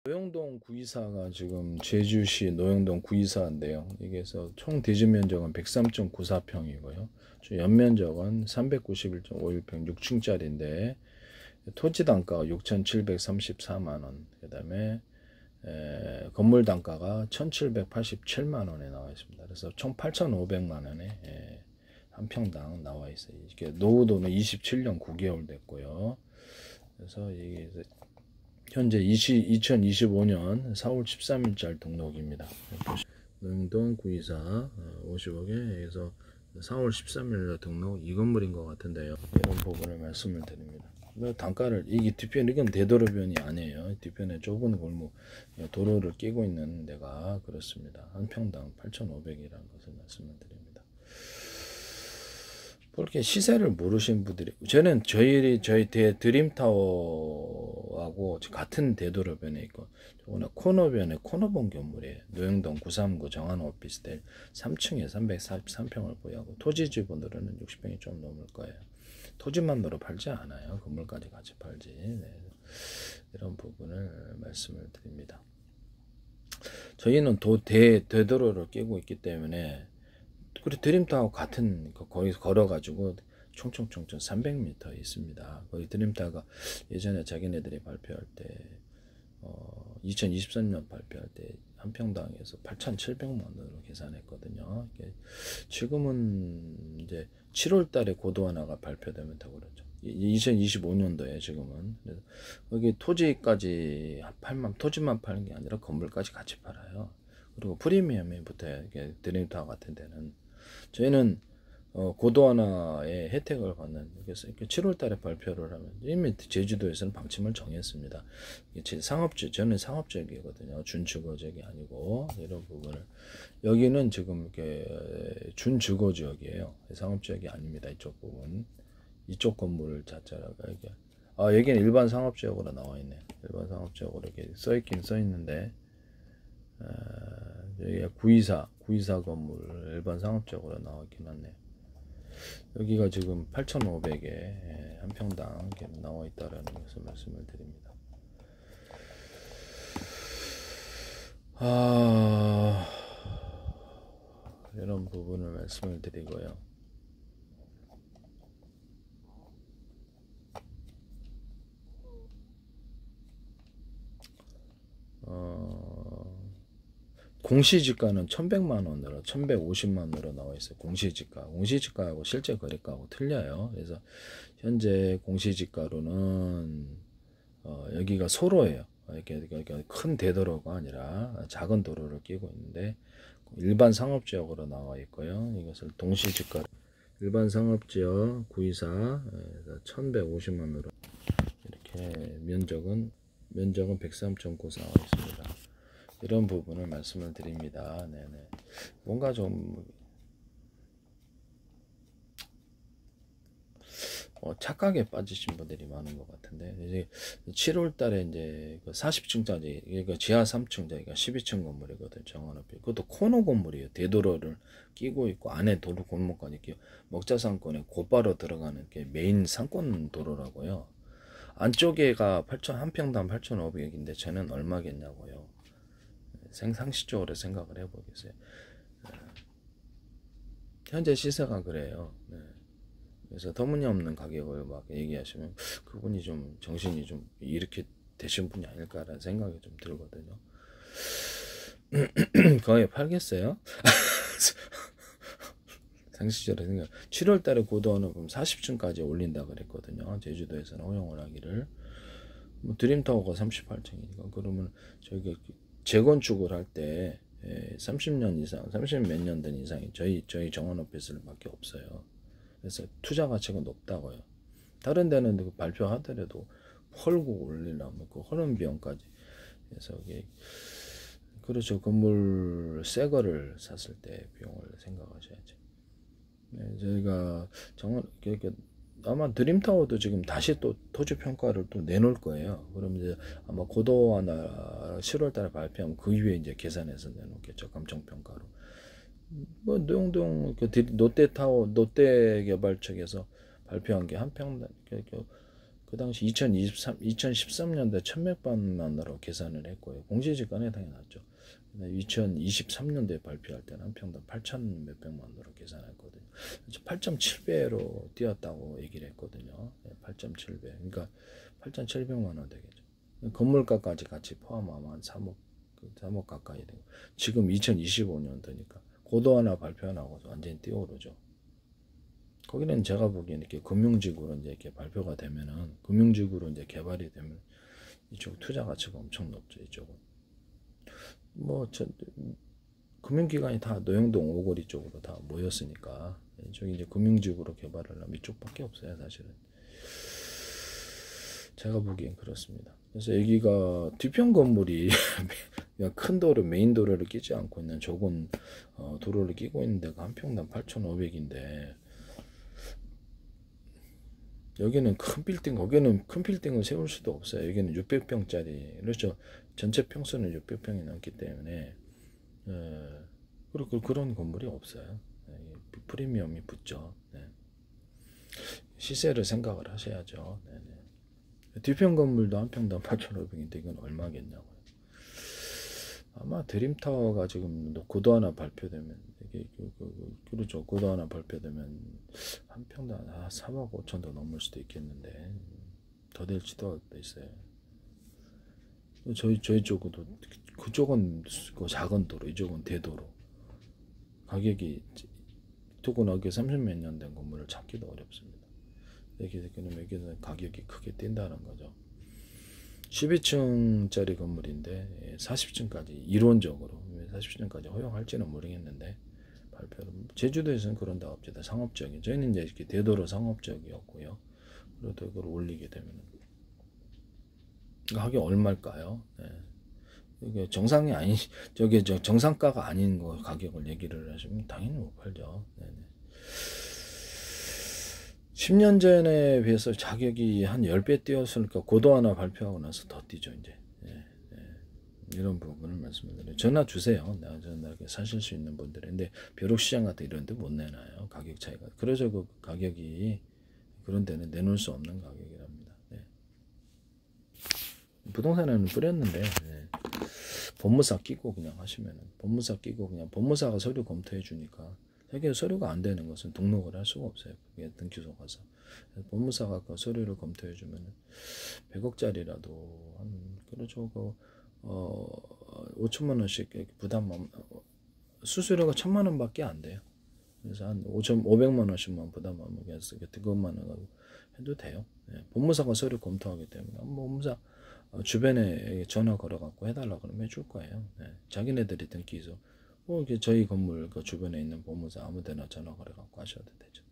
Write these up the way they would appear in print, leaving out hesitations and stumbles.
노영동 구이사가 지금 제주시 노영동 구이사인데요. 이게서 총 대지 면적은 103.94평이고요. 연면적은 391.51평 6층짜리인데 토지 단가가 6,734만 원. 그다음에 건물 단가가 1,787만 원에 나와 있습니다. 그래서 총 8,500만 원에 한 평당 나와 있어요. 이게 노후도는 27년 9개월 됐고요. 그래서 이게 현재 2025년 4월 13일자 등록입니다. 노영동 구이사 50억에 여기서 4월 13일로 등록 이 건물인 것 같은데요. 이런 부분을 말씀을 드립니다. 단가를 이게 뒤편 이건 대도로변이 아니에요. 뒤편에 좁은 골목 도로를 끼고 있는 데가 그렇습니다. 한 평당 8,500이라는 것을 말씀을 드립니다. 그렇게 시세를 모르신 분들이 저는 저희 드림타워하고 같은 대도로변에 있고 코너변에 코너본 건물이에요. 노영동 939 정한 오피스텔 3층에 343평을 보유하고 토지 지분으로는 60평이 좀 넘을 거예요. 토지만으로 팔지 않아요. 건물까지 같이 팔지. 네. 이런 부분을 말씀을 드립니다. 저희는 대도로를 끼고 있기 때문에 그리고 드림타워 같은 거기서 걸어가지고 총총 300m 있습니다. 거기 드림타워가 예전에 자기네들이 발표할 때 2023년 발표할 때 한 평당에서 8,700만 원으로 계산했거든요. 지금은 이제 7월 달에 고도 하나가 발표되면다고 그러죠. 2025년도에 지금은. 그래서 거기 토지까지 토지만 파는 게 아니라 건물까지 같이 팔아요. 그리고 프리미엄이 붙어요. 드림타워 같은 데는. 저희는 고도 하나의 혜택을 받는, 그래서 7월 달에 발표를 하면 이미 제주도에서는 방침을 정했습니다. 저는 상업지역이거든요. 준주거지역이 아니고 이런 부분을 여기는 지금 이렇게 준주거지역이에요. 상업지역이 아닙니다. 이쪽 부분, 이쪽 건물 자체가 이게 여기는 일반 상업지역으로 나와 있네. 일반 상업지역으로 이렇게 써 있는데. 여기가 구이사 건물 일반 상업적으로 나왔긴 하네요. 여기가 지금 8,500에 한 평당 나와 있다라는 것을 말씀을 드립니다. 이런 부분을 말씀을 드리고요. 공시지가는 1,100만 원으로 1,150만 원으로 나와 있어요. 공시지가하고 실제 거래가하고 틀려요. 그래서 현재 공시지가로는 여기가 소로예요. 이렇게 큰 대도로가 아니라 작은 도로를 끼고 있는데 일반 상업지역으로 나와 있고요. 이것을 동시지가 일반 상업지역 구이사 1,150만 원으로 이렇게 면적은 103.9 나와 있습니다. 이런 부분을 말씀을 드립니다. 네네. 뭔가 좀 착각에 빠지신 분들이 많은 것 같은데 이제 7월 달에 이제 40층짜리 그러니까 지하 3층짜리가 12층 건물이거든요. 정원업이 그것도 코너 건물이에요. 대도로를 끼고 있고 안에 도로 골목까지 이렇게 먹자상권에 곧바로 들어가는 게 메인 상권 도로라고요. 안쪽에가 한 평당 8,500인데 저는 얼마겠냐고요. 상식적으로 생각을 해보겠어요. 현재 시세가 그래요. 네. 그래서 터무니없는 가격을 막 얘기하시면 그분이 좀 정신이 좀 이렇게 되신 분이 아닐까라는 생각이 좀 들거든요. 거의 팔겠어요? 상식적으로 생각. 7월 달에 고도는 40층까지 올린다 그랬거든요. 제주도에서는 허용을 하기를. 드림타워가 38층이니까 그러면 저희가 재건축을 할 때 30년 이상, 30 몇 년 된 이상이 저희 정원 오피스밖에 없어요. 그래서 투자 가치가 높다고요. 다른 데는 발표하더라도 헐고 올리려면 그 허름 비용까지. 그래서 그렇죠. 건물 새 거를 샀을 때 비용을 생각하셔야죠. 네, 저희가 아마 드림타워도 지금 다시 또 토지 평가를 또 내놓을 거예요. 그럼 이제 아마 고도 하나 7월 달에 발표하면 그 이후에 이제 계산해서 내놓겠죠. 감정 평가로. 노영동 롯데타워 롯데개발 측에서 발표한 게 한 평당 그 당시 2013년도에 1,100만 원으로 계산을 했고요. 공시지가는 당연하죠. 2023년도에 발표할 때는 한 평당 8천 몇백만 원으로 계산했거든요. 8.7배로 뛰었다고 얘기를 했거든요. 8.7배. 그러니까 8,700만 원 되겠죠. 건물가까지 같이 포함하면 한 3억 가까이 되고, 지금 2025년도니까 고도 하나 발표 안 하고 완전히 뛰어오르죠. 거기는 제가 보기에는 이렇게 금융지구로 이제 이렇게 발표가 되면은, 금융지구로 이제 개발이 되면 이쪽 투자 가치가 엄청 높죠. 이쪽은 금융기관이 다 노영동 오거리 쪽으로 다 모였으니까 이쪽이 이제 금융지구로 개발을 하면 이쪽밖에 없어요, 사실은. 제가 보기엔 그렇습니다. 그래서 여기가 뒤편 건물이 큰 도로, 메인 도로를 끼지 않고 있는 좁은 도로를 끼고 있는 데가 한 평당 8,500인데, 여기는 큰 빌딩, 거기는 큰 빌딩을 세울 수도 없어요. 여기는 600평짜리, 그렇죠. 전체 평수는 600평이 넘기 때문에, 그리고 그런 건물이 없어요. 프리미엄이 붙죠. 네. 시세를 생각을 하셔야죠. 네네. 뒤편 건물도 한 평당 8,500인데 이건 얼마겠냐고요. 아마 드림타워가 지금 고도 하나 발표되면, 이게 그렇죠. 고도 하나 발표되면 한 평당 3억 5천도 넘을 수도 있겠는데, 더 될지도 있어요. 저희 쪽도, 그쪽은 그 작은 도로, 이쪽은 대도로. 가격이, 또는 여기 30몇 년 된 건물을 찾기도 어렵습니다. 여기서 가격이 크게 뛴다는 거죠. 12층짜리 건물인데 40층까지 이론적으로 40층까지 허용할지는 모르겠는데, 발표를, 제주도에서는 그런 데가 없죠. 상업적인, 저희는 이제 이렇게 대도로 상업적이었고요. 그래도 그걸 올리게 되면 가격 얼마일까요? 네. 이게 정상이 아닌, 정상가가 아닌 거 가격을 얘기를 하시면 당연히 못 팔죠. 네네. 10년 전에 비해서 가격이 한 10배 뛰었으니까 고도 하나 발표하고 나서 더 뛰죠, 이제. 이런 부분을 말씀드려요. 전화 주세요. 전화 사실 수 있는 분들이. 근데 벼룩시장 같은 이런 데 못 내놔요. 가격 차이가. 그래서 그 가격이 그런 데는 내놓을 수 없는 가격이랍니다. 네. 부동산에는 뿌렸는데, 네. 법무사 끼고 그냥 하시면은, 법무사 끼고 그냥, 법무사가 서류 검토해 주니까, 자기 서류가 안 되는 것은 등록을 할 수가 없어요. 그게 등기소 가서. 법무사가 그 서류를 검토해 주면은 100억짜리라도 한, 그렇죠. 5천만 원씩 부담, 수수료가 1,000만 원밖에 안 돼요. 그래서 한 500만 원씩만 부담하면 그것만 해도 돼요. 네. 법무사가 서류 검토하기 때문에 법무사 주변에 전화 걸어갖고 해달라 그러면 해줄 거예요. 네. 자기네들이 등기소, 저희 건물 그 주변에 있는 법무사 아무데나 전화 걸어갖고 하셔도 되죠.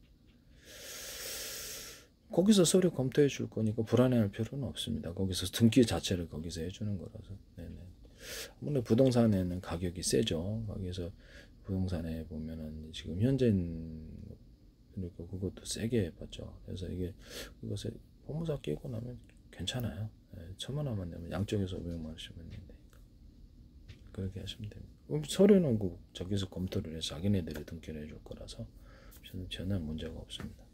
거기서 서류 검토해 줄 거니까 불안해할 필요는 없습니다. 거기서 등기 자체를 거기서 해주는 거라서. 네네. 아무래도 부동산에는 가격이 세죠. 거기서 부동산에 보면은 지금 현재는 그러니까 그것도 세게 받죠. 그래서 이게 그것을 법무사 끼고 나면 괜찮아요. 1,000만 원만 내면 양쪽에서 500만 원씩만 내면 되니까 그렇게 하시면 됩니다. 서류는 저기서 검토를 해서 자기네들이 등기를 해줄 거라서 전혀 문제가 없습니다.